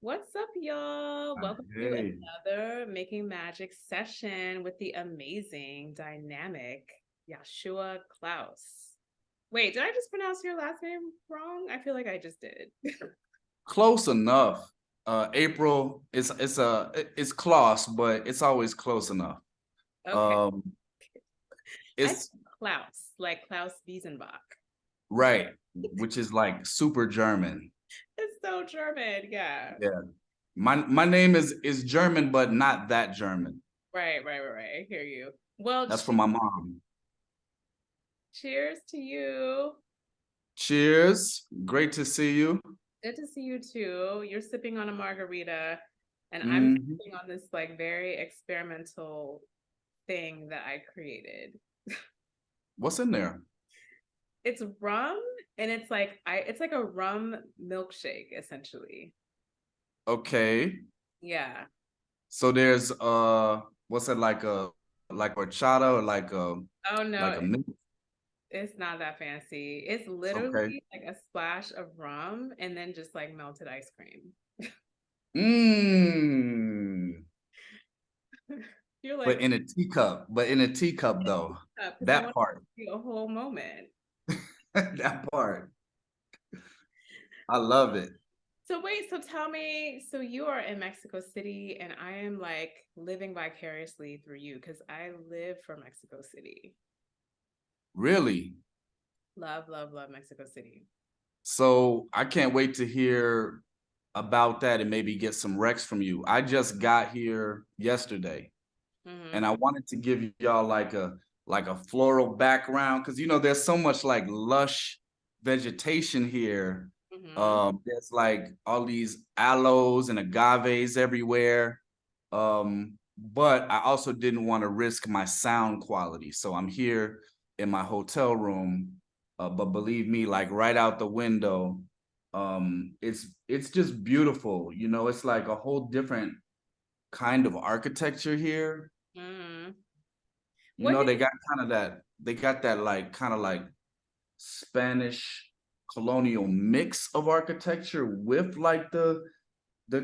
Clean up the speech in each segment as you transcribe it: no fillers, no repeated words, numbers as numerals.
What's up, y'all? Welcome to Hey, another Making Magic session with the amazing, dynamic Yashua Klos. Wait, did I just pronounce your last name wrong? I feel like I just did. close enough. April, it's Klos, but it's always close enough. Okay. Um, I it's Klaus, like Klaus Wiesenbach. right, which is like super German. It's so German. Yeah. Yeah, my name is German, but not that German. Right. I hear you. Well, That's from my mom. cheers to you. Cheers. Great to see you. Good to see you too. You're sipping on a margarita, and I'm Mhm. sipping on this like very experimental thing that I created. What's in there? It's rum, and it's like a rum milkshake essentially. Okay. Yeah. So there's what's it like horchata or Oh no, like a mix? it's not that fancy. It's Okay. literally like a splash of rum and then just like melted ice cream. Mmm. You're But like, in a teacup. But in a teacup though. because I That want part. to see a whole moment. That part. I love it. So wait, so tell me, so you are in Mexico City and I am like living vicariously through you because I live for Mexico City. Really. Love Mexico City. So I can't wait to hear about that and maybe get some recs from you. I just got here yesterday and Mm-hmm. I wanted to give y'all like a floral background because there's so much like lush vegetation here. Mm-hmm. There's like all these aloes and agaves everywhere. But I also didn't want to risk my sound quality. So I'm here in my hotel room. But believe me, like right out the window, it's just beautiful. It's like a whole different kind of architecture here. Mm-hmm. You What know, did they got that like kind of like Spanish colonial mix of architecture with like the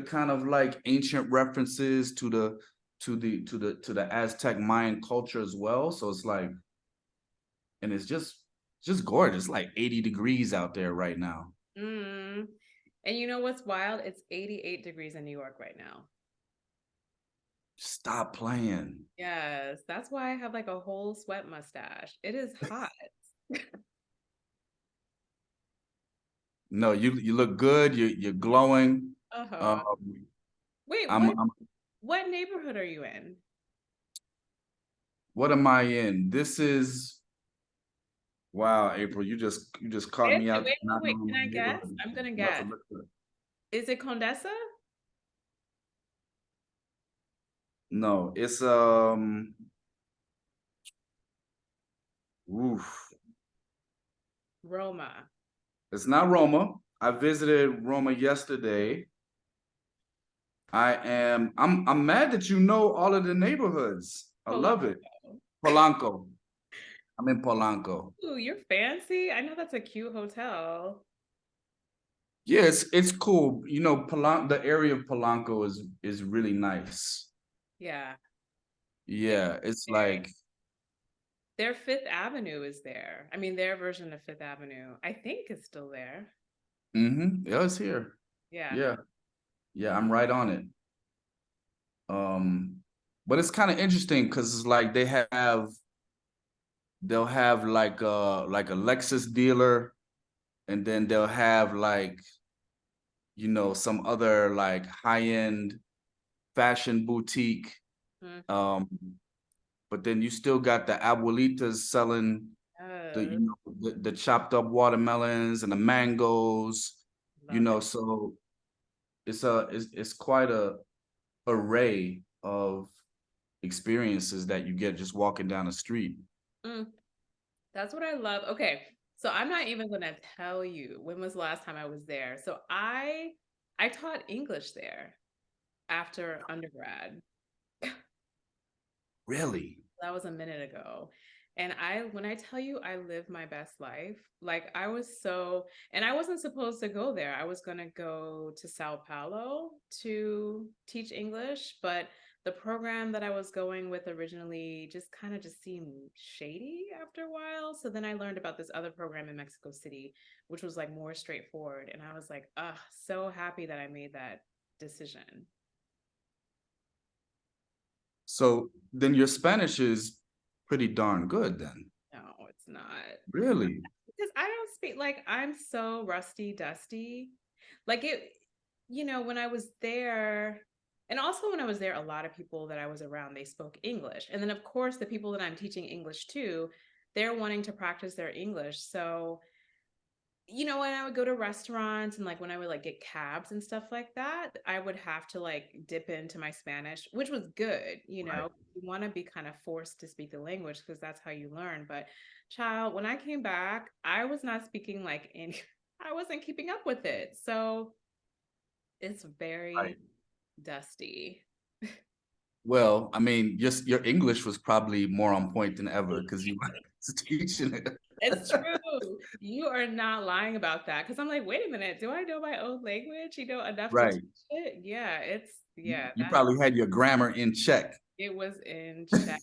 kind of like ancient references to the Aztec Mayan culture as well. So it's like, and it's just gorgeous. Like 80 degrees out there right now. mm-hmm. And you know what's wild? It's 88 degrees in New York right now. Stop playing. Yes, that's why I have like a whole sweat mustache. It is hot. No, you look good. You're glowing. Uh-huh. Um, Wait, I'm, what I'm what neighborhood are you in? what am I in? This is wow, April. You just caught Is me it? out Wait, wait, not wait. knowing Can my I guess? neighborhood. I'm gonna I'm about to guess. look at it. Is it Condesa? No, it's oof. Roma. It's not Roma. I visited Roma yesterday. I'm mad that you know all of the neighborhoods. I love Polanco. it. Polanco. I'm in Polanco. Ooh, you're fancy. I know that's a cute hotel. Yeah, it's cool. The area of Polanco is really nice. Yeah. It's Yeah, it's very like their Fifth Avenue is there. I mean, their version of Fifth Avenue, I think is still there. yeah, it's here. Yeah. Yeah, yeah, I'm right on it. Um, but it's kind of interesting because it's like they'll have like a Lexus dealer, and then they'll have like some other like high-end fashion boutique. Mm, Um, but then you still got the abuelitas selling the yes. you know the chopped up watermelons and the mangoes. Love it. So it's quite a array of experiences that you get just walking down the street. Mm, that's what I love. Okay. So I'm not even gonna tell you when was the last time I was there. So I taught English there after undergrad. Really? That was a minute ago. And when I tell you I live my best life, like I was so, and I wasn't supposed to go there. I was going to go to Sao Paulo to teach English, but the program that I was going with originally just kind of just seemed shady after a while. So then I learned about this other program in Mexico City, which was like more straightforward. And I was like, ah, so happy that I made that decision. So then your Spanish is pretty darn good then. No, it's not. Really? Because I don't speak, like, I'm so rusty dusty. Like it, when I was there, and also when I was there, a lot of people that I was around, they spoke English. And then of course the people that I'm teaching English to, they're wanting to practice their English. So when I would go to restaurants and like when I would like get cabs and stuff like that, I would have to like dip into my Spanish, which was good. Right. You want to be kind of forced to speak the language because that's how you learn. But child, when I came back, I was not speaking like any, I wasn't keeping up with it. So it's Right. very dusty. Well, I mean, just your English was probably more on point than ever because you were teaching it. It's true. You are not lying about that. Cause I'm like, wait a minute, do I know my own language? Enough to teach Right. it? Yeah, yeah, You probably had your grammar in check. it was in check.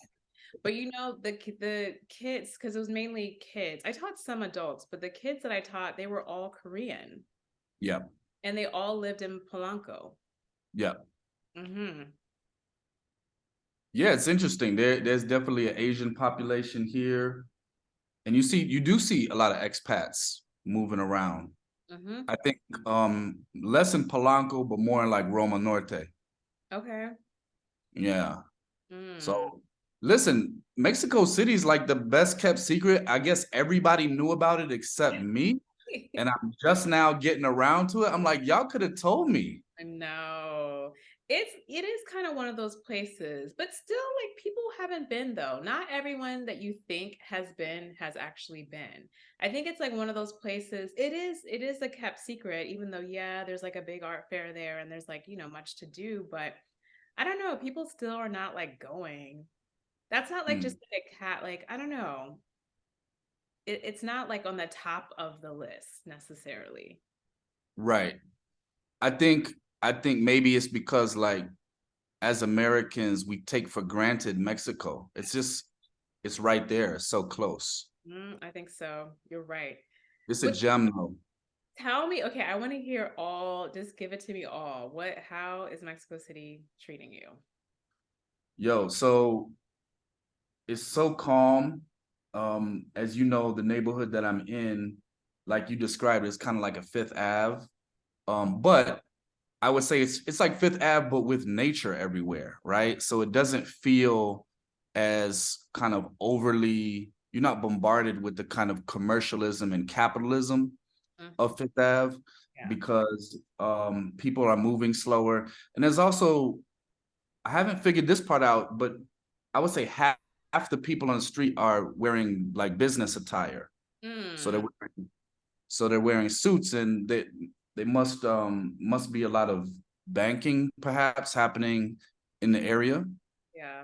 But the kids, because it was mainly kids. I taught some adults, but the kids that I taught, they were all Korean Yep. and they all lived in Polanco. Yep. Hmm. Yeah, it's interesting. There's definitely an Asian population here. And you do see a lot of expats moving around. Hmm. I think less in Polanco, but more in like Roma Norte. Okay. Yeah. Mm. So listen, Mexico City is like the best kept secret. I guess everybody knew about it except me. And I'm just now getting around to it. I'm like, y'all could have told me. I know. It is kind of one of those places, but still like people haven't been though. Not everyone that you think has been has actually been. I think it's like one of those places. It is a kept secret, even though yeah, there's like a big art fair there and there's like, much to do, but I don't know, people still are not like going. That's not like just Hmm. like a cat, like I don't know. It's not like on the top of the list necessarily. Right. I think I think maybe it's because like as Americans, we take for granted Mexico. It's right there, it's so close. I think so. You're right. It's a But gem though. tell me, okay, I want to hear all, just give it to me all. How is Mexico City treating you? Yo, so it's so calm. As you know, the neighborhood that I'm in, like you described, is kind of like a Fifth Ave. But I would say it's like Fifth Ave, but with nature everywhere, right? So it doesn't feel as kind of overly, you're not bombarded with the kind of commercialism and capitalism Mm, of Fifth Ave yeah. because people are moving slower. And there's also, I haven't figured this part out, but I would say half the people on the street are wearing like business attire. So Mm, they're wearing suits and they must be a lot of banking perhaps happening in the area. yeah.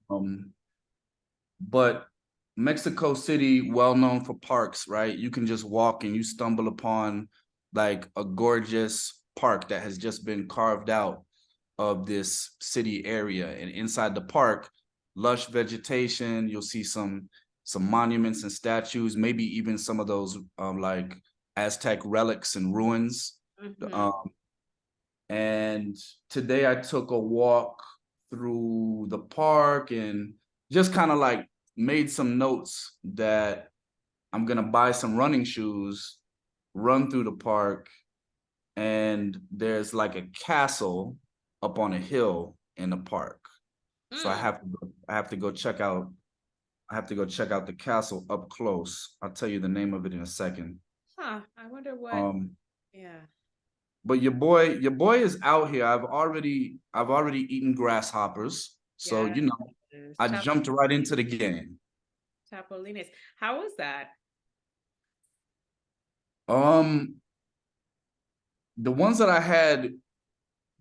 Um, but Mexico City, well known for parks, right? You can just walk and you stumble upon like a gorgeous park that has just been carved out of this city area. And inside the park, lush vegetation, you'll see some monuments and statues, maybe even some of those like Aztec relics and ruins. Hmm. Um, and today I took a walk through the park and just kind of like made some notes that I'm gonna buy some running shoes, run through the park, and there's like a castle up on a hill in the park. So Mm. I have to go check out I have to go check out the castle up close. I'll tell you the name of it in a second. Huh. I wonder what, Um, yeah. but your boy is out here. I've already eaten grasshoppers. So, Yeah. you know, I jumped right into the game. Chapulines. How was that? Um, the ones that I had,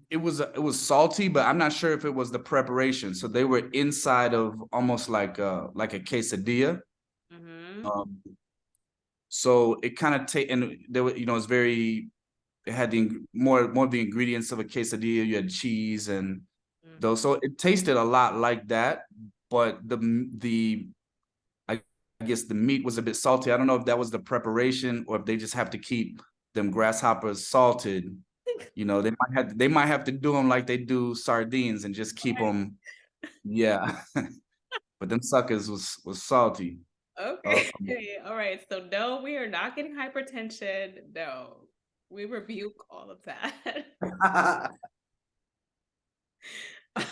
it was salty, but I'm not sure if it was the preparation. So they were inside of almost like a quesadilla. Mm-hmm. Um, so it kind of take, and there were, it's very, it had the more of the ingredients of a quesadilla. You had cheese and those, so it tasted a lot like that. But the I guess the meat was a bit salty. I don't know if that was the preparation or if they just have to keep them grasshoppers salted. They might have to do them like they do sardines and just keep them. Yeah, but them suckers was salty. Uh, Okay. All right. So no, we are not getting hypertension. No, we rebuke all of that.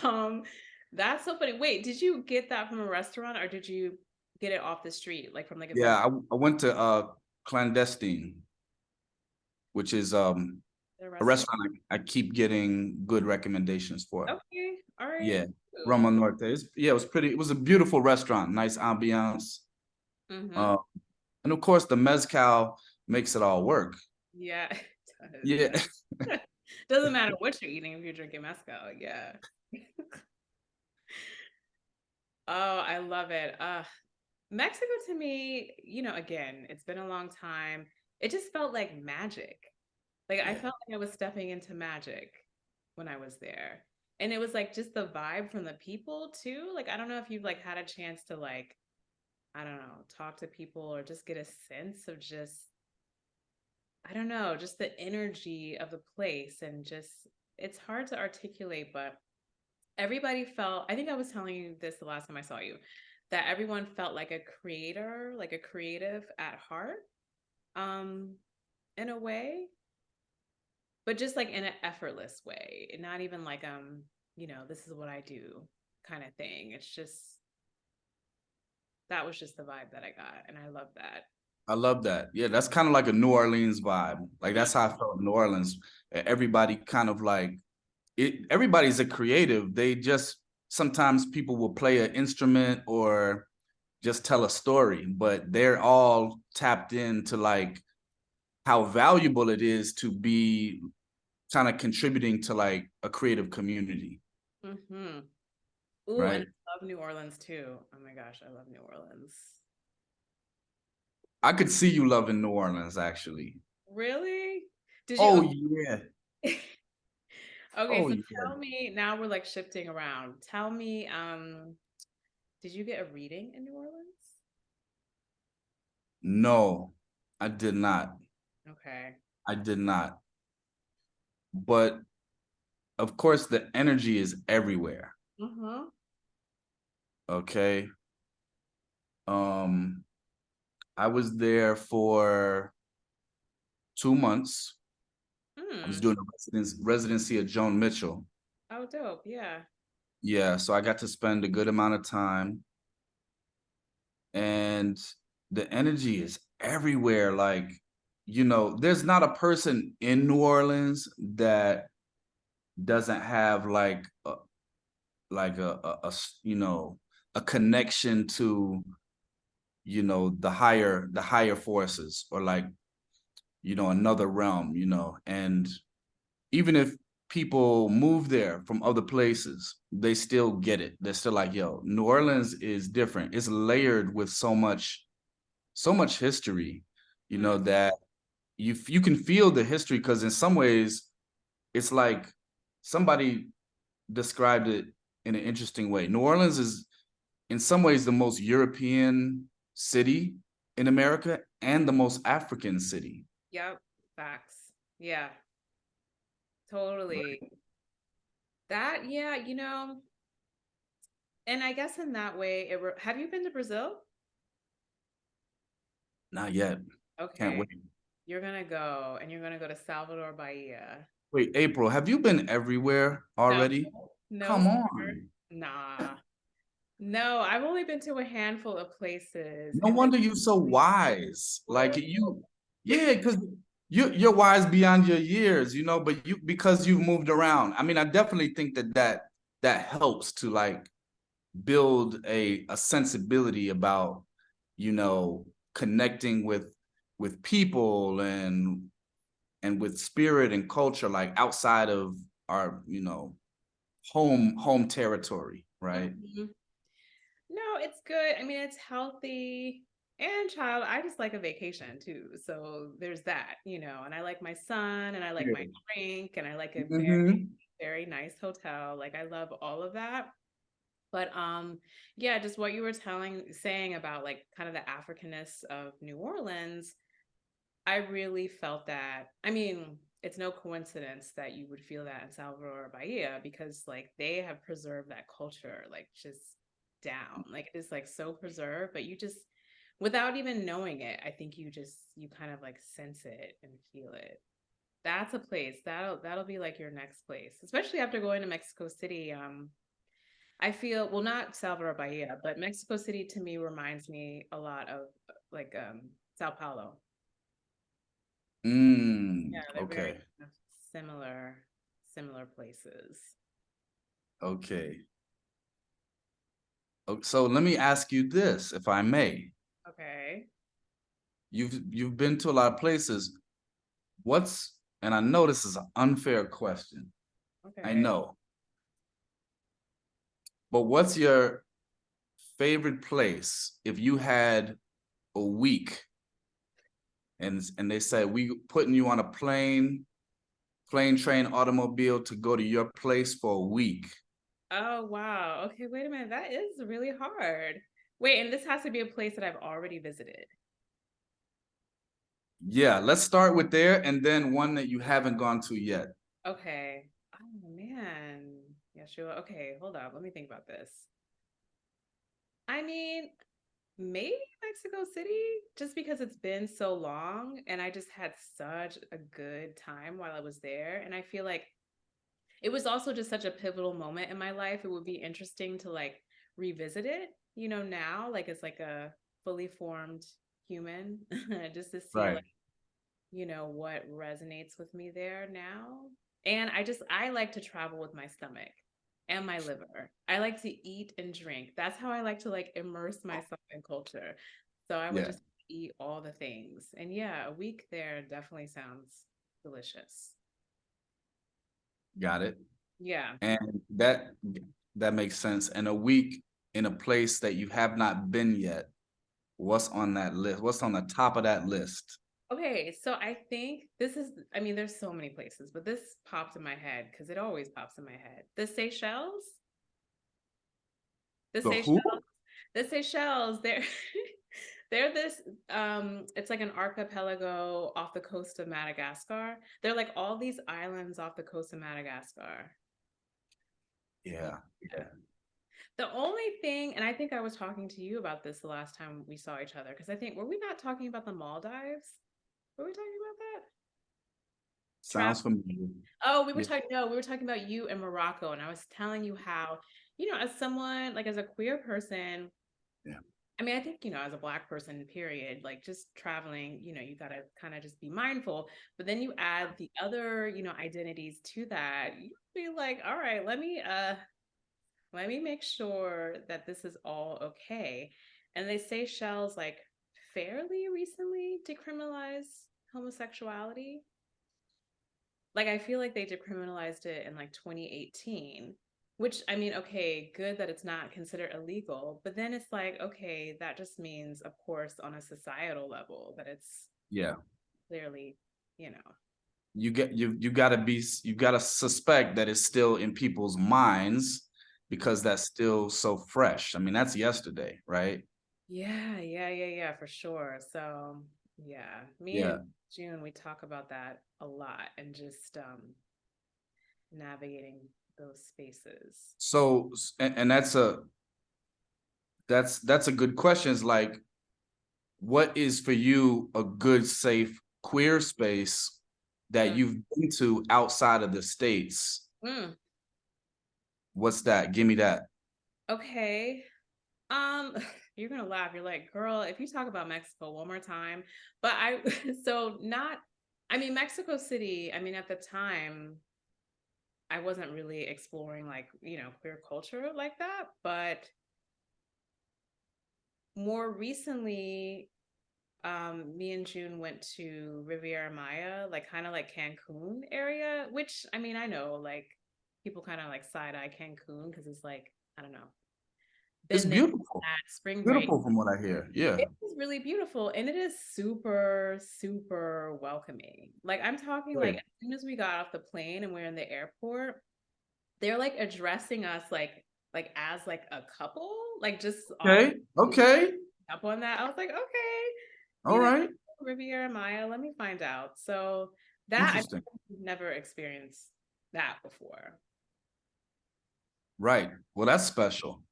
Um, that's so funny. Wait, did you get that from a restaurant or did you get it off the street, like from like a yeah, vegetable I went to Clandestine, which is a restaurant? restaurant I keep getting good recommendations for. Okay. All right. Yeah, Cool. Roma Norte. Yeah, it was pretty. It was a beautiful restaurant, nice ambiance. Mm-hmm. Uh, and of course, the mezcal makes it all work. Yeah, it does. Yeah, Yeah. Doesn't matter what you're eating if you're drinking mezcal. Yeah. Oh, I love it. Mexico to me, again, it's been a long time. It just felt like magic. Like I yeah. felt like I was stepping into magic when I was there. And it was like just the vibe from the people too. Like I don't know if you've like had a chance to like, I don't know, talk to people or just get a sense of just, I don't know, just the energy of the place and just it's hard to articulate, but everybody felt, I think I was telling you this the last time I saw you, that everyone felt like a creator, like a creative at heart, um, in a way, but just like in an effortless way, not even like this is what I do kind of thing. It's just that was just the vibe that I got, and I love that. I love that. Yeah, that's kind of like a New Orleans vibe. Like that's how I felt in New Orleans. Everybody kind of like it. Everybody's a creative. They just sometimes people will play an instrument or just tell a story, but they're all tapped into like how valuable it is to be kind of contributing to like a creative community, Mm-hmm. Ooh, and right? I love New Orleans too. Oh my gosh, I love New Orleans. I could see you loving New Orleans actually. Really? Did you? Oh yeah. Okay. Okay, Oh so yeah. tell me, now we're like shifting around. Tell me, did you get a reading in New Orleans? No, I did not. Okay. I did not. But of course, the energy is everywhere. Mm-hmm. Okay. Um, I was there for 2 months. I was Hmm. doing a residency at Joan Mitchell. Oh, dope. Yeah. Yeah, so I got to spend a good amount of time, and the energy is everywhere. Like, there's not a person in New Orleans that doesn't have like a connection to the higher forces, or like another realm, and even if people move there from other places, they still get it. They're still like, yo, New Orleans is different. It's layered with so much history, Mm. that you can feel the history, because in some ways it's like somebody described it in an interesting way. New Orleans is in some ways the most European city in America and the most African city. Yep. Facts. Yeah. Totally. That, yeah, and I guess in that way, have you been to Brazil? Not yet. Can't Okay. wait. You're gonna go and you're gonna go to Salvador Bahia. Wait, April, have you been everywhere No, already? no, Come sir. on. Nah. No, I've only been to a handful of places No and they wonder you're so wise. Like woo, you, yeah, because you're wise beyond your years, but because you've moved around. I mean, I definitely think that helps to like build a sensibility about, you know, connecting with people and with spirit and culture, like outside of our, home territory, right? mhm. No, it's good. I mean, it's healthy. And child, I just like a vacation too. So there's that, and I like my sun and I like my Yeah. drink and I like a very, Hmm. very nice hotel. Like I love all of that. But yeah, just what you were saying about like kind of the Africanness of New Orleans, I really felt that. I mean, it's no coincidence that you would feel that in Salvador or Bahia because like they have preserved that culture like just down. Like it's like so preserved, but you just without even knowing it, I think you kind of like sense it and feel it. That's a place that'll be like your next place, especially after going to Mexico City. I feel well, not Salvador Bahia, but Mexico City to me reminds me a lot of like Sao Paulo. Yeah, they're very Okay. kind of similar, similar places. Okay. So let me ask you this, if I may. Okay. You've been to a lot of places. What's and I know this is an unfair question. I Okay. know. But what's your favorite place if you had a week and they said we putting you on a plane, train, automobile to go to your place for a week? Oh, wow. Okay, wait a minute. That is really hard. Wait, and this has to be a place that I've already visited. Yeah, let's start with there and then one that you haven't gone to yet. Okay. Oh man. Yashua. Okay, hold up. Let me think about this. I mean, maybe Mexico City, just because it's been so long and I just had such a good time while I was there. And I feel like it was also just such a pivotal moment in my life. It would be interesting to like revisit it, now, like it's like a fully formed human, just to see Right. like, what resonates with me there now. And I like to travel with my stomach and my liver. I like to eat and drink. That's how I like to like immerse myself in culture. So I would Yeah, just eat all the things. And yeah, a week there definitely sounds delicious. got it. Yeah. And that makes sense. And a week in a place that you have not been yet, what's on that list? What's on the top of that list? Okay, so I think this is, I mean, there's so many places, but this popped in my head because it always pops in my head. The Seychelles, the The who? Seychelles, the Seychelles, they're they're this it's like an archipelago off the coast of Madagascar. They're like all these islands off the coast of Madagascar. Yeah, Yeah. yeah. The only thing, and I think I was talking to you about this the last time we saw each other, because I think were we not talking about the Maldives? Were we talking about that? Sounds familiar. Oh, Yeah, we were talking about you and Morocco, and I was telling you how, as someone like as a queer person, yeah, I mean, I think, as a Black person, period, like just traveling, you gotta kind of just be mindful. But then you add the other, identities to that, you be like, all right, let me make sure that this is all okay. And they say Shells like fairly recently decriminalized homosexuality. Like I feel like they decriminalized it in like 2018, which I mean, okay, good that it's not considered illegal, but then it's like, okay, that just means, of course, on a societal level, that it's yeah. clearly, you know. You gotta suspect that it's still in people's minds because that's still so fresh. I mean, that's yesterday, right? Yeah, yeah, yeah, yeah, for sure. So yeah, me Yeah. and June, we talk about that a lot and just navigating those spaces. So and that's a good question. Is like, what is for you a good, safe queer space that Mm, you've been to outside of the States? mm, What's that? Give me that. okay. You're gonna laugh. You're like, girl, if you talk about Mexico one more time, but so not, I mean, Mexico City, I mean, at the time, I wasn't really exploring like, queer culture like that, but more recently, me and June went to Riviera Maya, like kind of like Cancun area, which I mean, I know like people kind of like side eye Cancun because it's like, I don't know, It's been there beautiful. at spring break. Beautiful from what I hear. Yeah. It is really beautiful and it is super, super welcoming. Like I'm talking like Right. as soon as we got off the plane and we're in the airport, they're like addressing us like as like a couple, like just all Okay. Okay. up on that. I was like, okay, All you know, right. Riviera Maya, let me find out. So that I've Interesting. never experienced that before. Right. Well, that's special.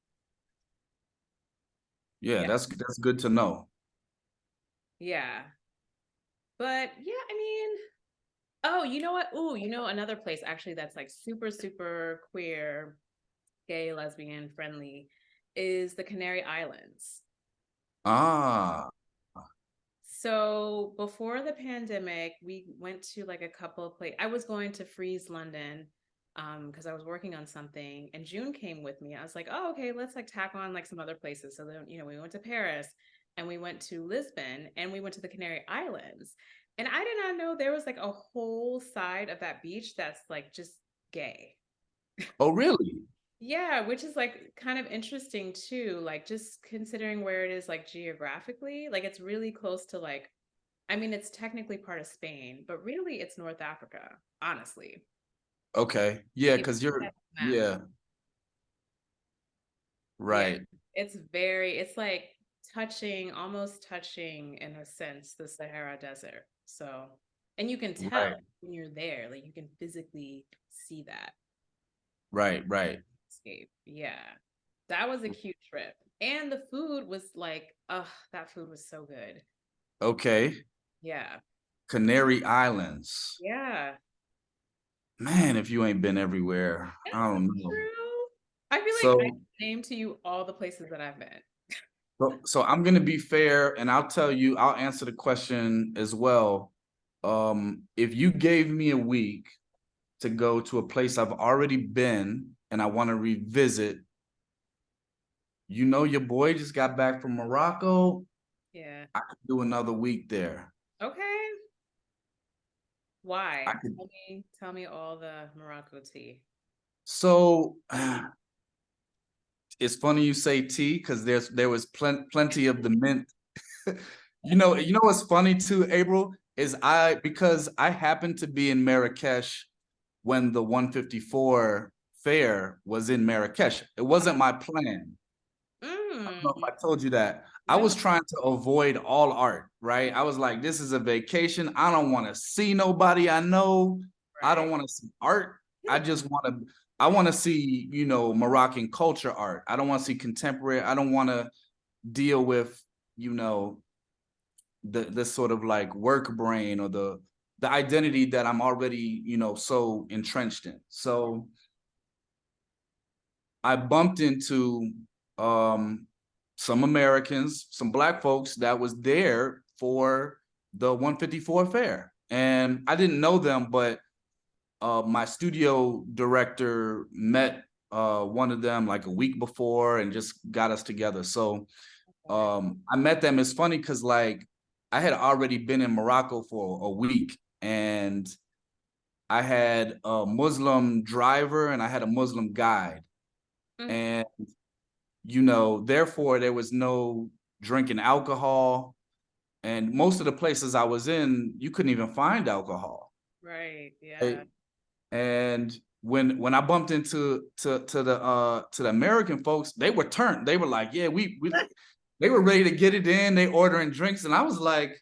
Yeah, Yeah. that's good to know. Yeah. But yeah, I mean, oh, you know what? Ooh, you know, another place actually that's like super, super queer, gay, lesbian friendly is the Canary Islands. Ah, So before the pandemic, we went to like a couple of places. I was going to Freeze London because I was working on something and June came with me. I was like, oh, okay, let's like tack on like some other places. So then, you know, we went to Paris and we went to Lisbon and we went to the Canary Islands. And I did not know there was like a whole side of that beach that's like just gay. oh, really? Yeah, which is like kind of interesting too, like just considering where it is like geographically, like it's really close to like, I mean, it's technically part of Spain, but really it's North Africa, honestly. Okay. Like Yeah, if you because look you're, at the map, yeah, yeah, right, it's very, it's like touching, almost touching in a sense, the Sahara Desert. So, and you can right, tell when you're there, like you can physically see that right. escape. Yeah. That was a cute trip. And the food was like, oh, that food was so good. Okay. Yeah. Canary Islands. Yeah. Man, if you ain't been everywhere, That's I don't know. true. I feel like I So, named to you all the places that I've been. so I'm gonna be fair, and I'll tell you, I'll answer the question as well. If you gave me a week to go to a place I've already been and I want to revisit, you know, your boy just got back from Morocco. Yeah. I could do another week there. Okay. I Why? could. Tell me all the Morocco tea. So it's funny you say tea because there was plenty of the mint. You know what's funny too, April, is because I happened to be in Marrakesh when the 154 fair was in Marrakesh. It wasn't my plan. I don't know Mm, if I told you that. I no. was trying to avoid all art, right? I was like, this is a vacation. I don't want to see nobody I know. I don't Right. want to see art. I want to see, you know, Moroccan culture art. I don't want to see contemporary. I don't want to deal with, you know, the sort of like work brain or the identity that I'm already, you know, so entrenched in. So I bumped into um, some Americans, some Black folks that was there for the 154 fair. And I didn't know them, but my studio director met one of them like a week before and just got us together. So Okay. I met them. It's funny because like I had already been in Morocco for a week and I had a Muslim driver and I had a Muslim guide. Mm, And you know, therefore there was no drinking alcohol. And most of the places I was in, you couldn't even find alcohol. right. Right? Yeah. And when I bumped into to the American folks, they were turned. They were like, yeah, we they were ready to get it in. They ordering drinks, and I was like,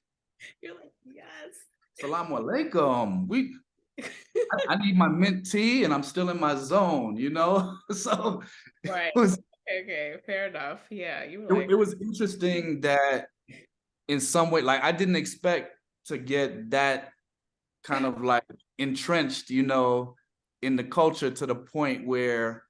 You're like, yes. Salaam alaikum. I need my mint tea, and I'm still in my zone, you know. So Right. it was Okay, okay. Fair enough. Yeah. You were it, like, it was interesting that in some way, like I didn't expect to get that kind of like entrenched, you know, in the culture to the point where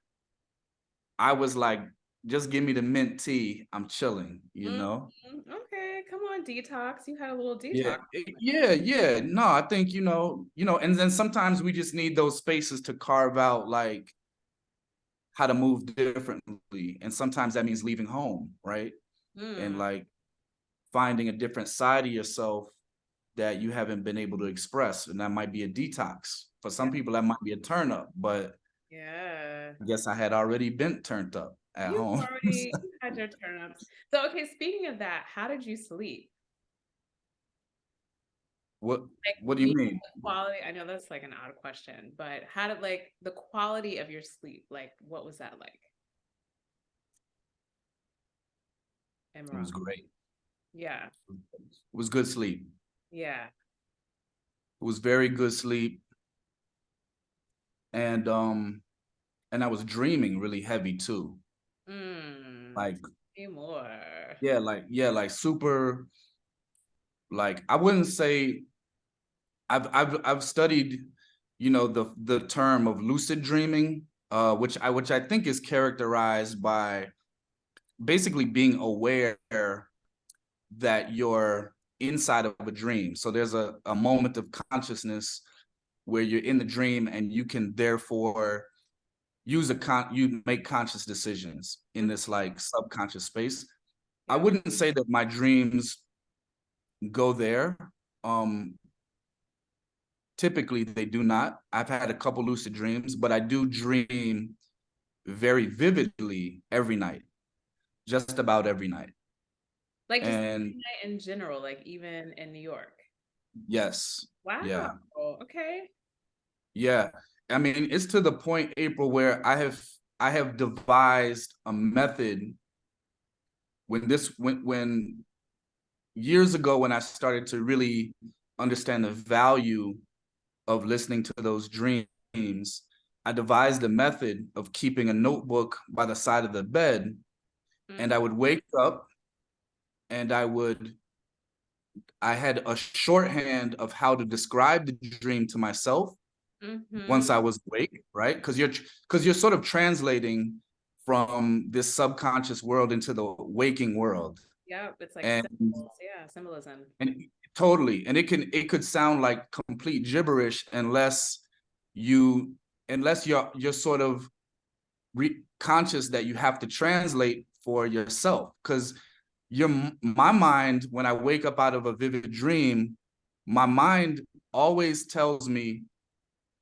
I was like, just give me the mint tea. I'm chilling, you mm, know? okay, come on, detox. You had a little Yeah. detox. Yeah. No, I think, and then sometimes we just need those spaces to carve out like how to move differently. And sometimes that means leaving home, right? And Mm, like finding a different side of yourself that you haven't been able to express. And that might be a detox. For yeah. some people, that might be a turn up, but Yeah. I guess I had already been turned up at You home. already had your turnips. So, okay, speaking of that, how did you sleep? What Like, what do do you you mean? the quality? I know that's like an odd question, but how did like the quality of your sleep? Like, what was that like? Am I It wrong? was great. Yeah, It was good sleep. yeah. It was very good sleep. And I was dreaming really heavy too. Like, Say more. like super, like I wouldn't say I've studied, the term of lucid dreaming, which I think is characterized by basically being aware that you're inside of a dream. So there's a moment of consciousness where you're in the dream and you can therefore you make conscious decisions in this like subconscious space. I Yeah. wouldn't say that my dreams go there. Um, Typically they do not. I've had a couple lucid dreams, but I do dream very vividly every night, just about every night. Like just And night in general, like even in New York. yes, Wow. yeah, Okay. yeah. I mean, it's to the point, April, where I have devised a method when years ago when I started to really understand the value of listening to those dreams, I devised a method of keeping a notebook by the side of the bed, and I would wake up and I had a shorthand of how to describe the dream to myself Mm-hmm. once I was awake, right? Because you're sort of translating from this subconscious world into the waking world. Yep. It's like And symbols. Yeah, symbolism. and totally, and it could sound like complete gibberish you unless you're sort of conscious that you have to translate for yourself, because my mind, when I wake up out of a vivid dream, my mind always tells me,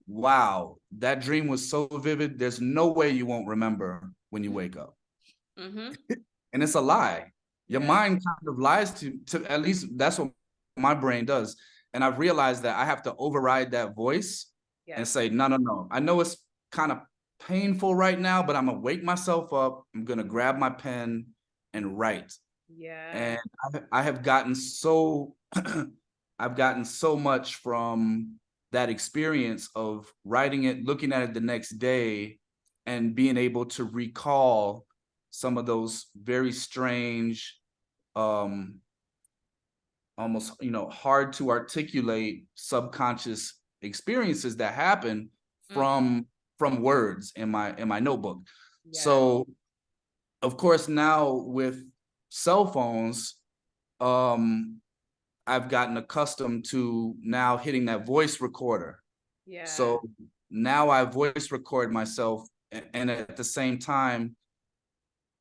wow, that dream was so vivid, there's no way you won't remember when you wake up. Mm-hmm. And it's a lie. Your Yeah. mind kind of lies to at least that's what my brain does. And I've realized that I have to override that voice and Yes. say, no, no, no. I know it's kind of painful right now, but I'm gonna wake myself up. I'm gonna grab my pen and write. Yeah. And I have gotten so I've gotten so much from that experience of writing it, looking at it the next day, and being able to recall some of those very strange, um, almost hard to articulate subconscious experiences that happen Mm, from words in my notebook. yeah. So of course now with cell phones, um, I've gotten accustomed to now hitting that voice recorder. Yeah. So now I voice record myself and at the same time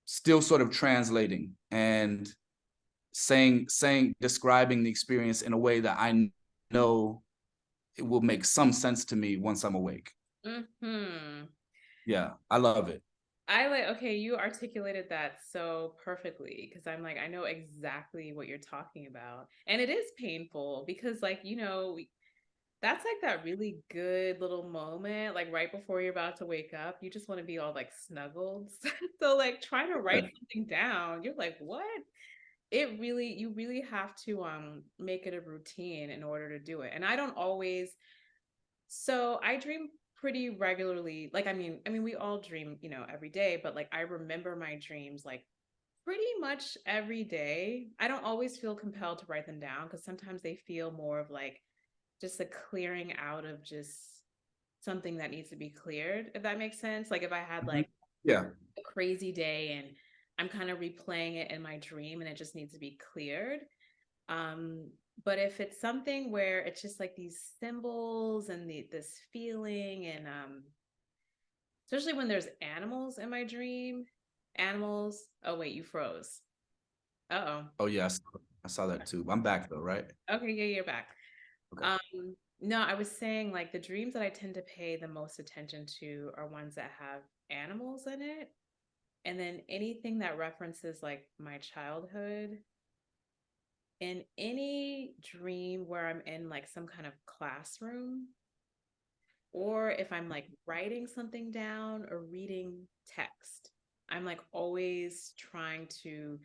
still sort of translating and describing the experience in a way that I know it will make some sense to me once I'm awake. Mm-hmm. Yeah, I love it. I like, okay, you articulated that so perfectly because I'm like, I know exactly what you're talking about. And it is painful because, like, that's like that really good little moment, like right before you're about to wake up. You just want to be all like snuggled. So, like, trying to write something down, you're like, what? You really have to make it a routine in order to do it. And I don't always so I dream pretty regularly. Like I mean we all dream, every day, but like I remember my dreams like pretty much every day. I don't always feel compelled to write them down because sometimes they feel more of like just a clearing out of just something that needs to be cleared, if that makes sense. Like if I had Mhm. like Yeah. a crazy day and I'm kind of replaying it in my dream and it just needs to be cleared. Um, but if it's something where it's just like these symbols and this feeling and especially when there's animals in my dream, animals. Oh wait, you froze. Uh-oh. Oh yeah, I saw that too. I'm back though, right? Okay, yeah, you're back. Okay. No, I was saying like the dreams that I tend to pay the most attention to are ones that have animals in it. And then anything that references like my childhood, in any dream where I'm in like some kind of classroom, or if I'm like writing something down or reading text, I'm like always trying to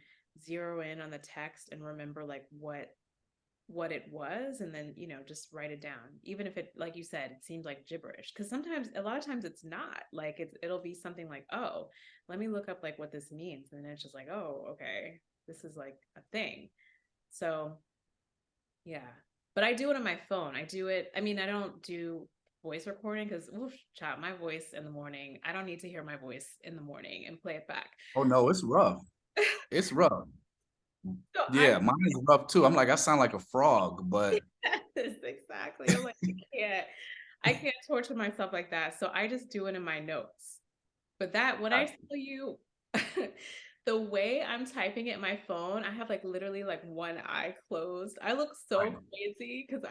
zero in on the text and remember like what it was, and then just write it down, even if it, like you said, it seems like gibberish, because sometimes, a lot of times, it's not like it'll be something like, oh, let me look up like what this means, and then it's just like, oh, okay, this is like a thing. So yeah, but I do it on my phone. I do it, I mean, I don't do voice recording because, child, my voice in the morning, I don't need to hear my voice in the morning and play it back. Oh no, it's rough. It's rough. So Yeah, mine is rough too. I'm like, I sound like a frog, but yes, exactly. I'm like, I can't torture myself like that. So I just do it in my notes. But that, when I tell you, the way I'm typing it in my phone, I have like literally like one eye closed. I look so crazy because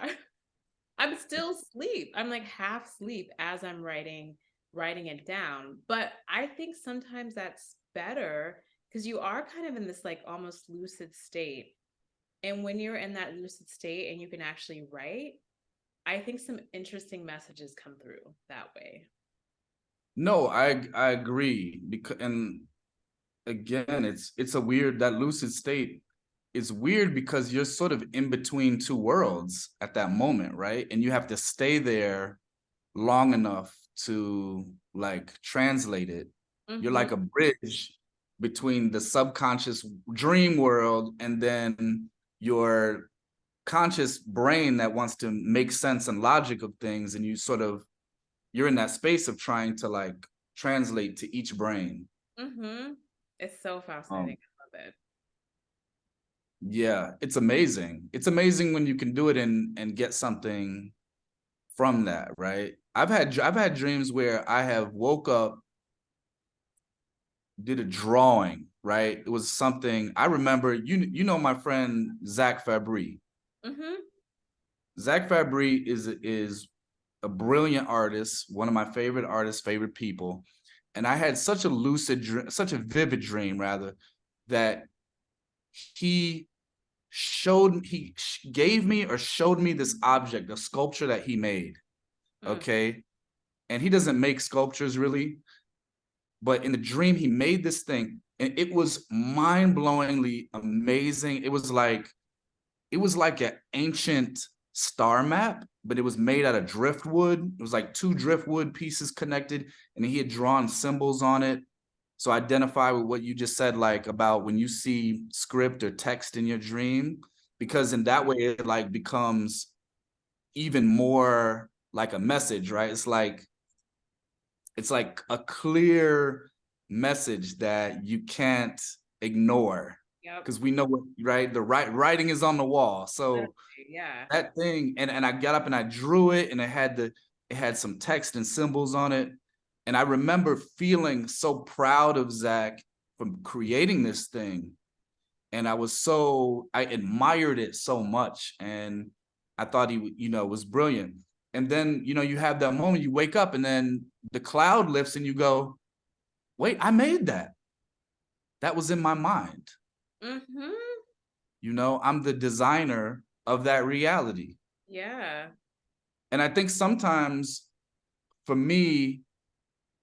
I'm still asleep. I'm like half sleep as I'm writing it down. But I think sometimes that's better because you are kind of in this like almost lucid state. And when you're in that lucid state and you can actually write, I think some interesting messages come through that way. no, I agree because, and again, it's a weird, that lucid state is weird because you're sort of in between two worlds at that moment, right? And you have to stay there long enough to like translate it. You're Mm-hmm. like a bridge between the subconscious dream world and then your conscious brain that wants to make sense and logic of things, and you're in that space of trying to like translate to each brain. Mm-hmm. It's so fascinating. um I love it. yeah, it's amazing. It's amazing when you can do it and get something from that, right? I've had dreams where I have woke up, did a drawing, right? It was something I remember. You know my friend Zach Fabry. Mm-hmm. Zach Fabry is a brilliant artist, one of my favorite artists, favorite people. And I had such a such a vivid dream, rather, that he he gave me or showed me this object, a sculpture that he made. Mm. Okay. And he doesn't make sculptures really, but in the dream, he made this thing and it was mind-blowingly amazing. It was like an ancient star map, but it was made out of driftwood. It was like two driftwood pieces connected, and he had drawn symbols on it. So identify with what you just said, like about when you see script or text in your dream, because in that way it like becomes even more like a message, right? It's like a clear message that you can't ignore Yep. because we know what, right? The writing is on the wall. So Exactly. Yeah. that thing, and I got up and I drew it, and it had some text and symbols on it. And I remember feeling so proud of Zach from creating this thing. And I admired it so much. And I thought was brilliant. And then, you have that moment, you wake up and then the cloud lifts and you go, wait, I made that. That was in my mind. Mm-hmm. I'm the designer of that reality. Yeah. And I think sometimes for me,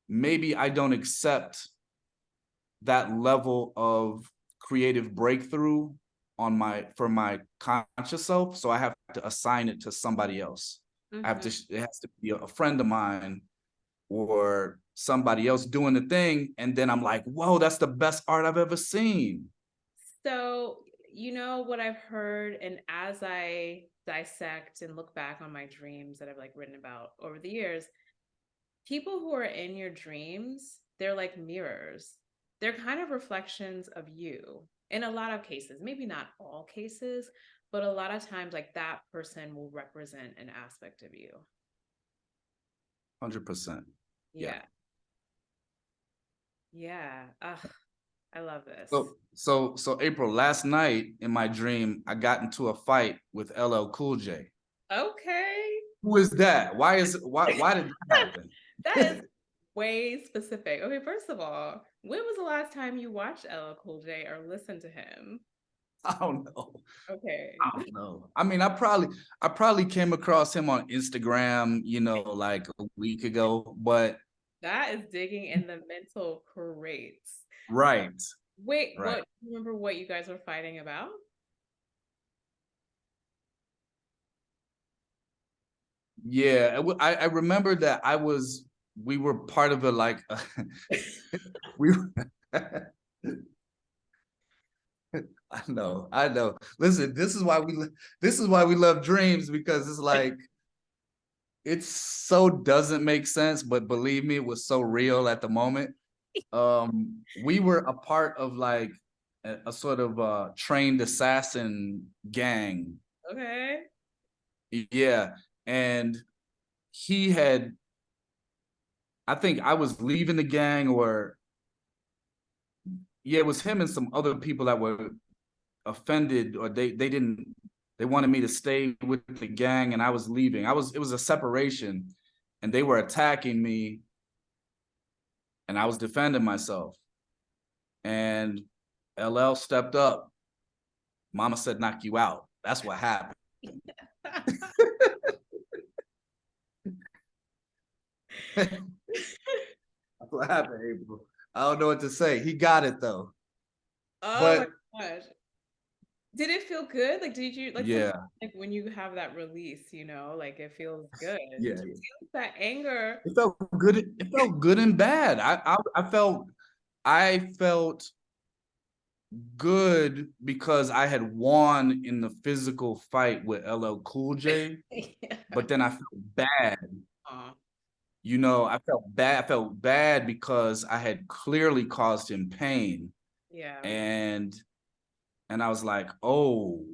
maybe I don't accept that level of creative breakthrough for my conscious self. So I have to assign it to somebody else. Mm-hmm. It has to be a friend of mine or somebody else doing the thing. And then I'm like, whoa, that's the best art I've ever seen. So, what I've heard, and as I dissect and look back on my dreams that I've like written about over the years, people who are in your dreams, they're like mirrors. They're kind of reflections of you in a lot of cases, maybe not all cases, but a lot of times, like that person will represent an aspect of you. 100%. Yeah. Yeah. Yeah. Ugh, I love this. So April, last night in my dream, I got into a fight with LL Cool J. Okay. Who is that? Why did that happen? That is way specific. Okay, first of all, when was the last time you watched LL Cool J or listened to him? I don't know. Okay. I don't know. I mean, I probably came across him on Instagram, you know, like a week ago, but That is digging in the mental crates. right, Wait, right. what remember what you guys were fighting about? Yeah, I remember that we were part of a like we I know. Listen, this is why we love dreams, because it's like it so doesn't make sense, but believe me, it was so real at the moment. We were a part of like a sort of trained assassin gang. Okay. Yeah, and he had, I think I was leaving the gang, or yeah, it was him and some other people that were offended, or they wanted me to stay with the gang, and I was leaving. It was a separation, and they were attacking me, and I was defending myself. And LL stepped up. Mama said, knock you out. That's what happened. That's what happened, April. I don't know what to say. He got it though. Oh my But gosh. Did it feel good? Like, did you like sometimes yeah, like when you have that release, like it feels good. yeah, Did you yeah. feel that anger? It felt good. It felt good and bad. I felt good because I had won in the physical fight with LL Cool J, Yeah. but then I felt bad. Aw, You know, I felt bad. I felt bad because I had clearly caused him pain, yeah. and I was like, oh,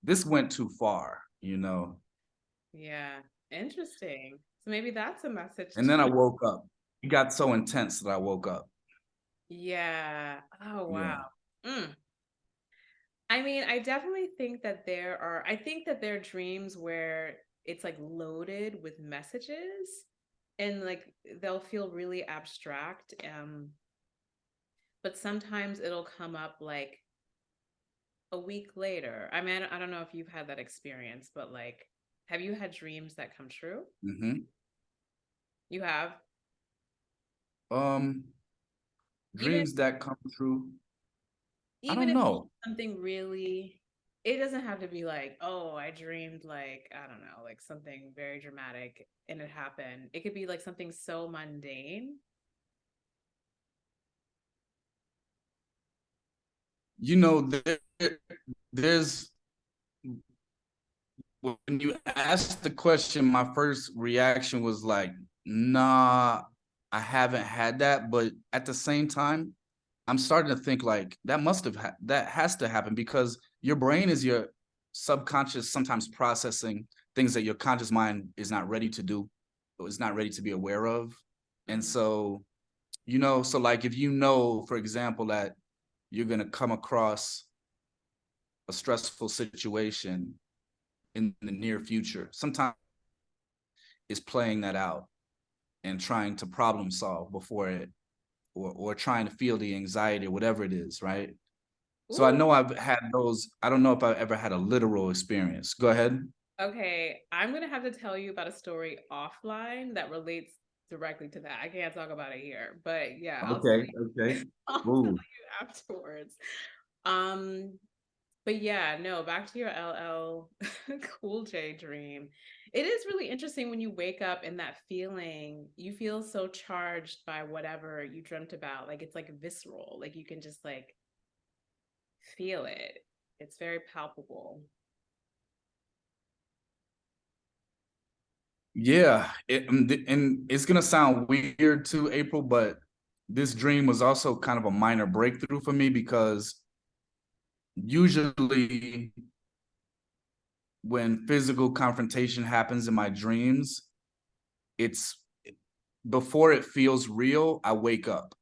this went too far, you know. Yeah. Interesting. So maybe that's a message And to then I you. woke up. It got so intense that I woke up. Yeah. Oh wow. Yeah. Mm. I mean, I think that there are dreams where it's like loaded with messages and like they'll feel really abstract. But sometimes it'll come up like a week later. I mean, I don't know if you've had that experience, but like, have you had dreams that come true? Hmm. You have, Um, even if dreams that come true. I even don't if it's know. something really, it doesn't have to be like, oh, I dreamed like, I don't know, like something very dramatic and it happened. It could be like something so mundane. You know, there's when you asked the question, my first reaction was like, nah, I haven't had that. But at the same time, I'm starting to think like that has to happen, because your brain is your subconscious sometimes processing things that your conscious mind is not ready to do, or is not ready to be aware of. And Mhm. so, you know, so like if you know, for example, that you're gonna come across a stressful situation in the near future, sometimes is playing that out and trying to problem solve before it, or trying to feel the anxiety or whatever it is, right? So I Ooh, know I've had those. I don't know if I've ever had a literal experience. Go ahead. okay. I'm gonna have to tell you about a story offline that relates directly to that. I can't talk about it here, but yeah, Okay, okay. I'll tell Ooh. you afterwards. Um, but yeah, no, back to your LL Cool J dream. It is really interesting when you wake up and that feeling, you feel so charged by whatever you dreamt about. Like it's like visceral. Like you can just like feel it. It's very palpable. Yeah, and it's gonna sound weird too, April, but this dream was also kind of a minor breakthrough for me, because usually when physical confrontation happens in my dreams, it's before it feels real, I wake up.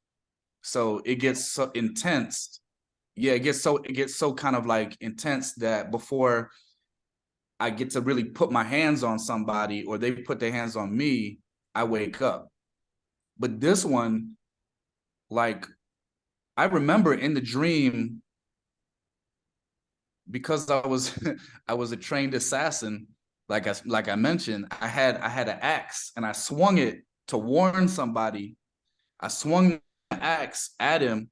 So it gets so intense. Yeah, it gets so kind of like intense that before I get to really put my hands on somebody, or they put their hands on me, I wake up. But this one, like, I remember in the dream, because I was I was a trained assassin, like I mentioned, I had an axe and I swung it to warn somebody. I swung the axe at him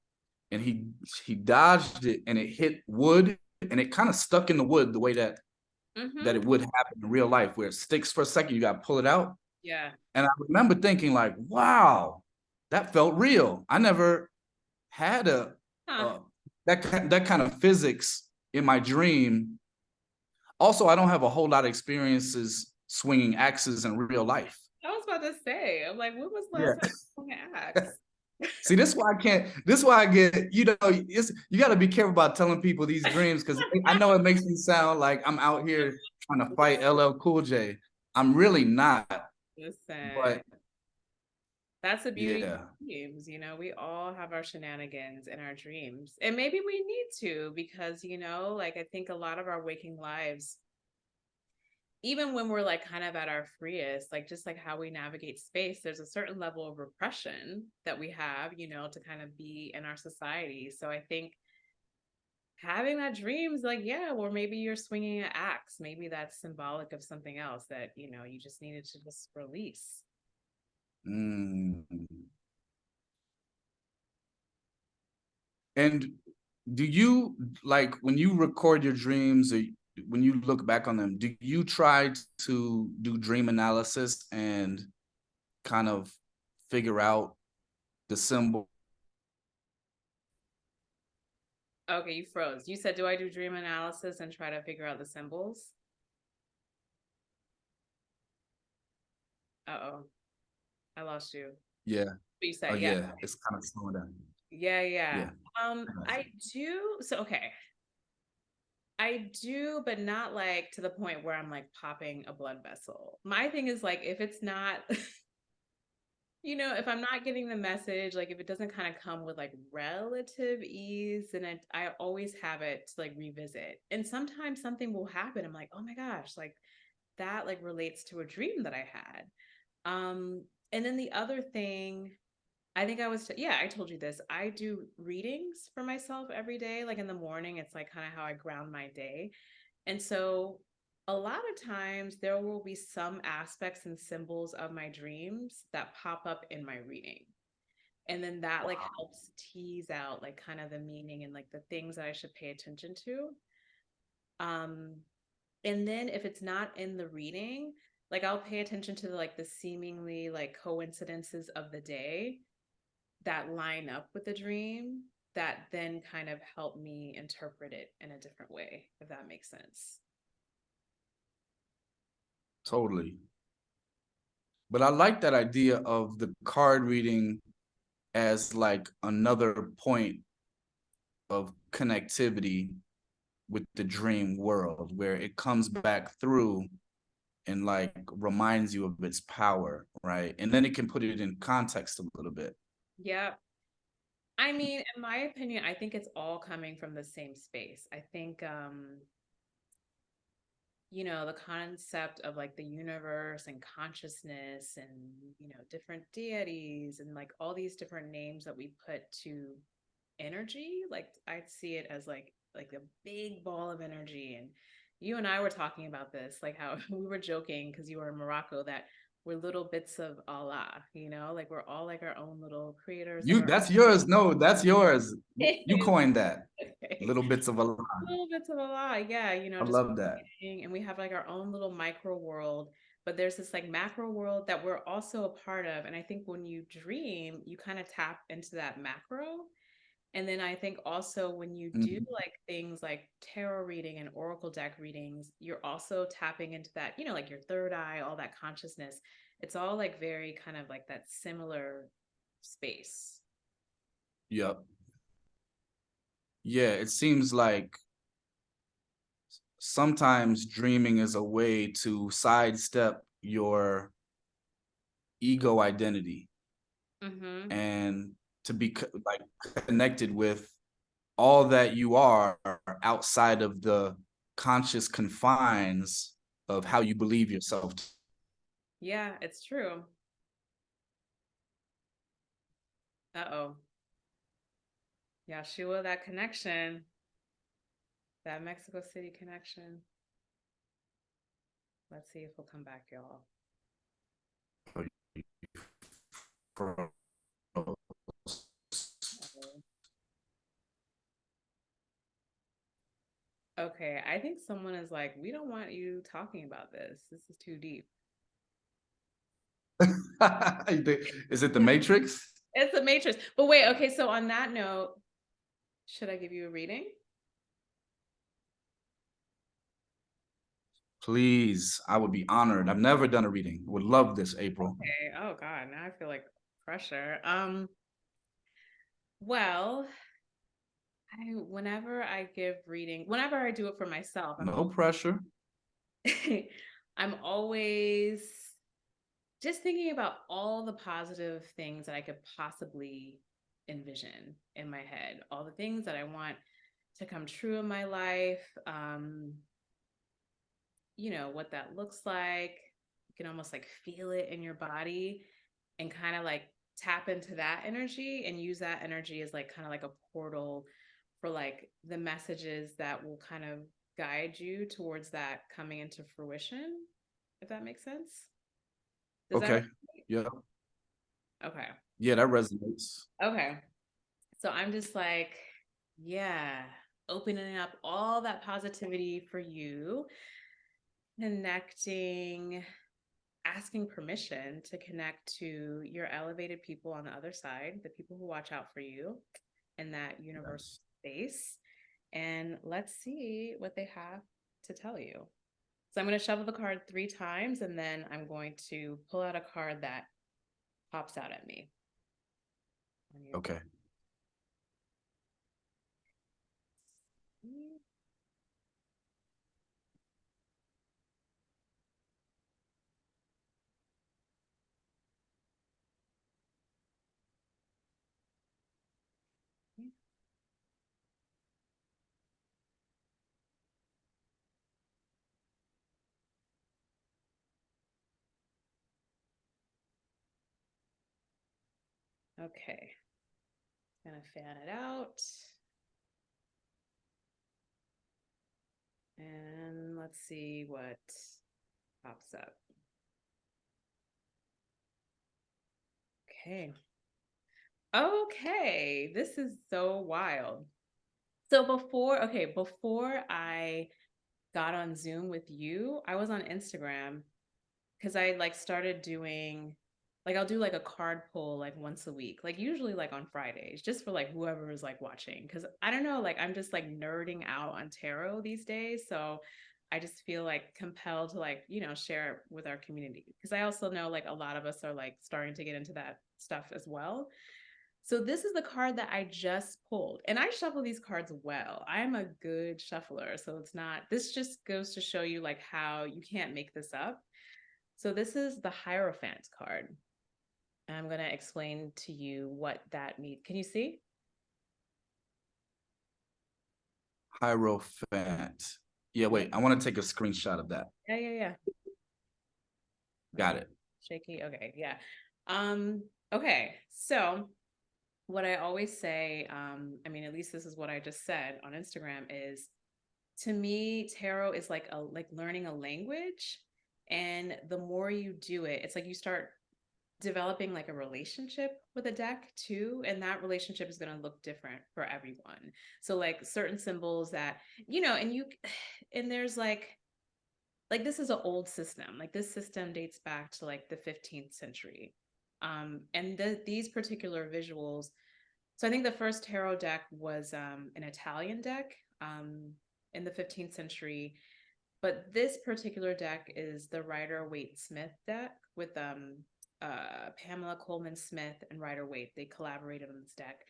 and he dodged it and it hit wood and it kind of stuck in the wood the way that Mm-hmm. it would happen in real life, where it sticks for a second, you got to pull it out. Yeah. And I remember thinking like, wow, that felt real. I never had Huh. uh that kind of physics in my dream. Also, I don't have a whole lot of experiences swinging axes in real life. I was about to say, I'm like, when was the Yeah. last time you swung an axe? See, this is why I can't. This is why I get. You got to be careful about telling people these dreams, because I know it makes me sound like I'm out here trying to fight LL Cool J. I'm really not. Listen, But that's the beauty yeah. of dreams. We all have our shenanigans in our dreams. And maybe we need to, because, like I think a lot of our waking lives, even when we're like kind of at our freest, like just like how we navigate space, there's a certain level of repression that we have, to kind of be in our society. So I think having that dreams, like, yeah, or maybe you're swinging an axe. Maybe that's symbolic of something else that, you just needed to just release. Mm. And do you, like, when you record your dreams or when you look back on them, do you try to do dream analysis and kind of figure out the symbol? Okay, you froze. You said, do I do dream analysis and try to figure out the symbols? Uh-oh, I lost you. Yeah. What you Oh said, yeah. yeah. It's kind of slowing down. Yeah, yeah. Yeah. I do. So, okay. I do, but not like to the point where I'm like popping a blood vessel. My thing is like, if it's not, if I'm not getting the message, like if it doesn't kind of come with like relative ease, then I always have it to like revisit. And sometimes something will happen. I'm like, oh my gosh, like that like relates to a dream that I had. And then the other thing, I think yeah, I told you this. I do readings for myself every day. Like in the morning, it's like kind of how I ground my day. And so a lot of times there will be some aspects and symbols of my dreams that pop up in my reading. And then that like helps tease out like kind of the meaning and like the things that I should pay attention to. Um, and then if it's not in the reading, like I'll pay attention to like the seemingly like coincidences of the day that line up with the dream that then kind of help me interpret it in a different way, if that makes sense. Totally. But I like that idea of the card reading as like another point of connectivity with the dream world, where it comes back through and like reminds you of its power, right? And then it can put it in context a little bit. Yeah. I mean, in my opinion, I think it's all coming from the same space. I think the concept of like the universe and consciousness and different deities and like all these different names that we put to energy, like I see it as like a big ball of energy. And you and I were talking about this, like how we were joking because you were in Morocco, that we're little bits of Allah, like we're all like our own little creators of You, our that's yours. No, that's yours. You own. coined that. Little bits of a lie. Little bits of a lie, yeah, I just love that. and we have like our own little micro world, but there's this like macro world that we're also a part of. And I think when you dream, you kind of tap into that macro. And then I think also when you do Mhm. like things like tarot reading and oracle deck readings, you're also tapping into that, like your third eye, all that consciousness. It's all like very kind of like that similar space. Yep. Yeah, it seems like sometimes dreaming is a way to sidestep your ego identity Mm-hmm. and to be like connected with all that you are outside of the conscious confines of how you believe yourself. Yeah, it's true. Uh-oh. Yashua, that connection, that Mexico City connection. Let's see if he'll come back, y'all. Uh-oh. Okay, I think someone is like, we don't want you talking about this. This is too deep. Is it the Matrix? It's a matrix. But wait, okay, so on that note, should I give you a reading? Please, I would be honored. I've never done a reading. Would love this, April. Okay. Oh God, now I feel like pressure. Well, whenever I give reading, whenever I do it for myself, No pressure. I'm always just thinking about all the positive things that I could possibly envision in my head, all the things that I want to come true in my life. What that looks like. You can almost like feel it in your body and kind of like tap into that energy and use that energy as like kind of like a portal for like the messages that will kind of guide you towards that coming into fruition, if that makes sense. Does that Okay. resonate? Yeah. Okay. Yeah, that resonates. Okay. So I'm just like, yeah, opening up all that positivity for you, connecting, asking permission to connect to your elevated people on the other side, the people who watch out for you in that universal Yes. space. And let's see what they have to tell you. So I'm going to shuffle the card 3 times, and then I'm going to pull out a card that pops out at me. Okay. Okay. Gonna fan it out. And let's see what pops up. Okay. Okay. This is so wild. So before I got on Zoom with you, I was on Instagram because I like started doing like I'll do like a card pull like once a week, like usually like on Fridays, just for like whoever is like watching. Cause I don't know, like I'm just like nerding out on tarot these days. So I just feel like compelled to like, share it with our community. Cause I also know like a lot of us are like starting to get into that stuff as well. So this is the card that I just pulled. And I shuffle these cards well. I'm a good shuffler. So this just goes to show you like how you can't make this up. So this is the Hierophant card. And I'm going to explain to you what that means. Can you see? Hierophant. Yeah, Yeah. wait. I want to take a screenshot of that. Yeah. Got it. Shaky. Okay. Yeah. Okay. So what I always say, I mean, at least this is what I just said on Instagram, is to me, tarot is like learning a language. And the more you do it, it's like you start developing like a relationship with a deck too, and that relationship is going to look different for everyone. So like certain symbols that and there's like this is an old system. Like this system dates back to like the 15th century. And these particular visuals, so I think the first tarot deck was an Italian deck in the 15th century, but this particular deck is the Rider Waite Smith deck with Pamela Coleman Smith and Rider Waite. They collaborated on this deck.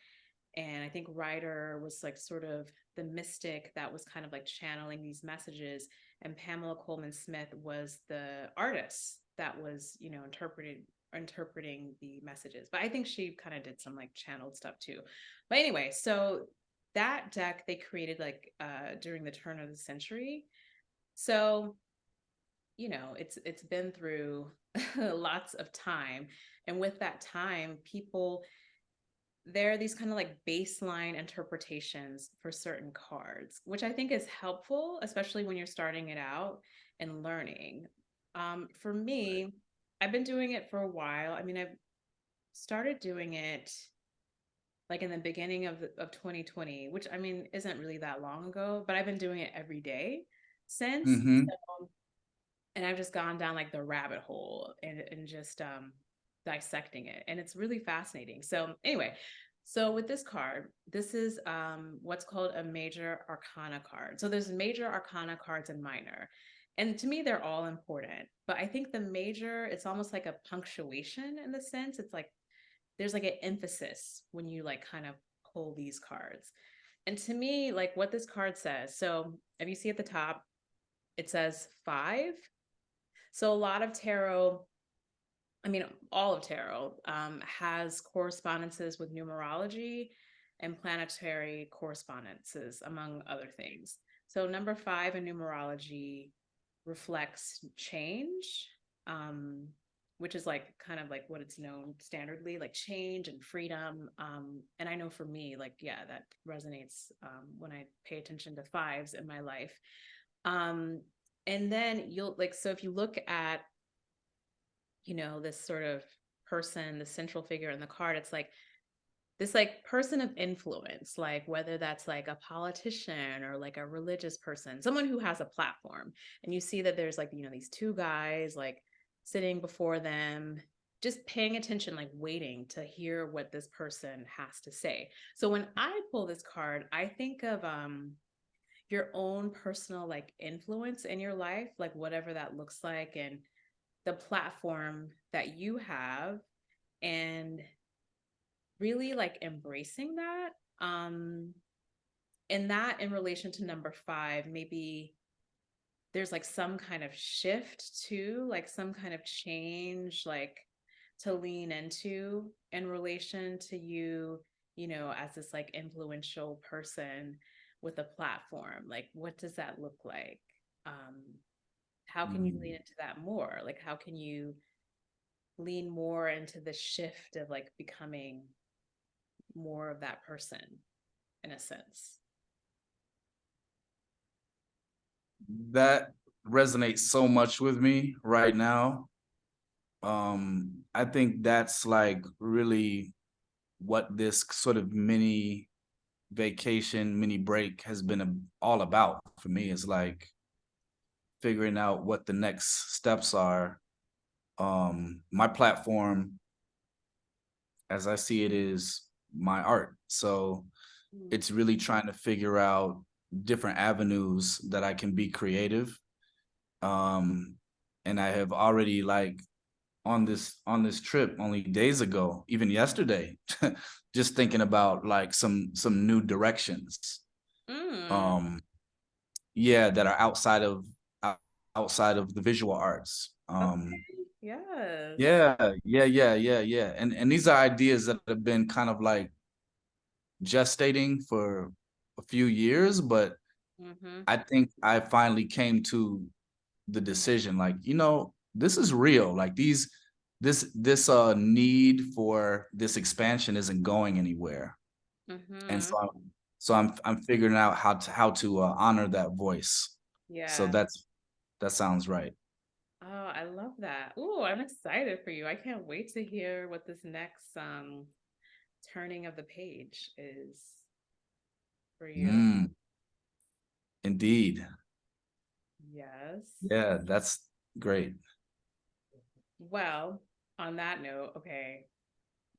And I think Rider was like sort of the mystic that was kind of like channeling these messages. And Pamela Coleman Smith was the artist that was, interpreting the messages. But I think she kind of did some like channeled stuff too. But anyway, so that deck they created like during the turn of the century. So it's been through lots of time, and with that time, people there are these kind of like baseline interpretations for certain cards, which I think is helpful, especially when you're starting it out and learning. For me, I've been doing it for a while. I mean, I've started doing it like in the beginning of 2020, which I mean isn't really that long ago, but I've been doing it every day since. Mm-hmm. So, and I've just gone down like the rabbit hole and just dissecting it. And it's really fascinating. So anyway, so with this card, this is what's called a major arcana card. So there's major arcana cards and minor. And to me, they're all important. But I think the major, it's almost like a punctuation in the sense. It's like there's like an emphasis when you like kind of pull these cards. And to me, like what this card says, so if you see at the top, it says 5. So a lot of tarot, I mean, all of tarot has correspondences with numerology and planetary correspondences, among other things. So number 5 in numerology reflects change, um, which is like kind of like what it's known standardly, like change and freedom. And I know for me, like, yeah, that resonates when I pay attention to 5s in my life. And then you'll like, so if you look at, you know, this sort of person, the central figure in the card, it's like this like person of influence, like whether that's like a politician or like a religious person, someone who has a platform. And you see that there's like, you know, these two guys like sitting before them, just paying attention, like waiting to hear what this person has to say. So when I pull this card, I think of your own personal like influence in your life, like whatever that looks like, and the platform that you have, and really like embracing that. And that in relation to number 5, maybe there's like some kind of shift to like some kind of change, like to lean into in relation to you, you know, as this like influential person with a platform. Like, what does that look like? Um, how can you lean Mm. into that more? Like, how can you lean more into the shift of like becoming more of that person in a sense? That resonates so much with me right now. I think that's like really what this sort of mini vacation, mini break has been all about for me, is like figuring out what the next steps are. My platform, as I see it, is my art. So Mm. it's really trying to figure out different avenues that I can be creative. Um, and I have already like on this trip only days ago, even yesterday, just thinking about like some new directions. Mm. Um, yeah, that are outside of the visual arts. Okay. Yes. Yeah. And these are ideas that have been kind of like gestating for a few years, but Mm-hmm. I think I finally came to the decision, like, you know, this is real. Like this need for this expansion isn't going anywhere. And Mm-hmm. so I'm figuring out how to honor that voice. So Yeah. that sounds right. Oh, I love that. Oh, I'm excited for you. I can't wait to hear what this next turning of the page is for you. Mm, indeed. Yes. Yeah, that's great. Well, on that note, okay,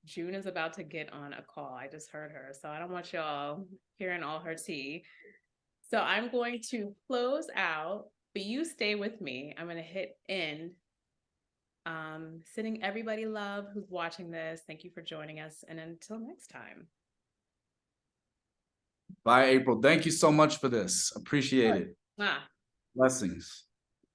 June is about to get on a call. I just heard her, so I don't want y'all hearing all her tea. So I'm going to close out, but you stay with me. I'm going to hit end. Sending everybody love who's watching this. Thank you for joining us. And until next time. Bye, April. Thank you so much for this. Appreciate it. Ah. Blessings.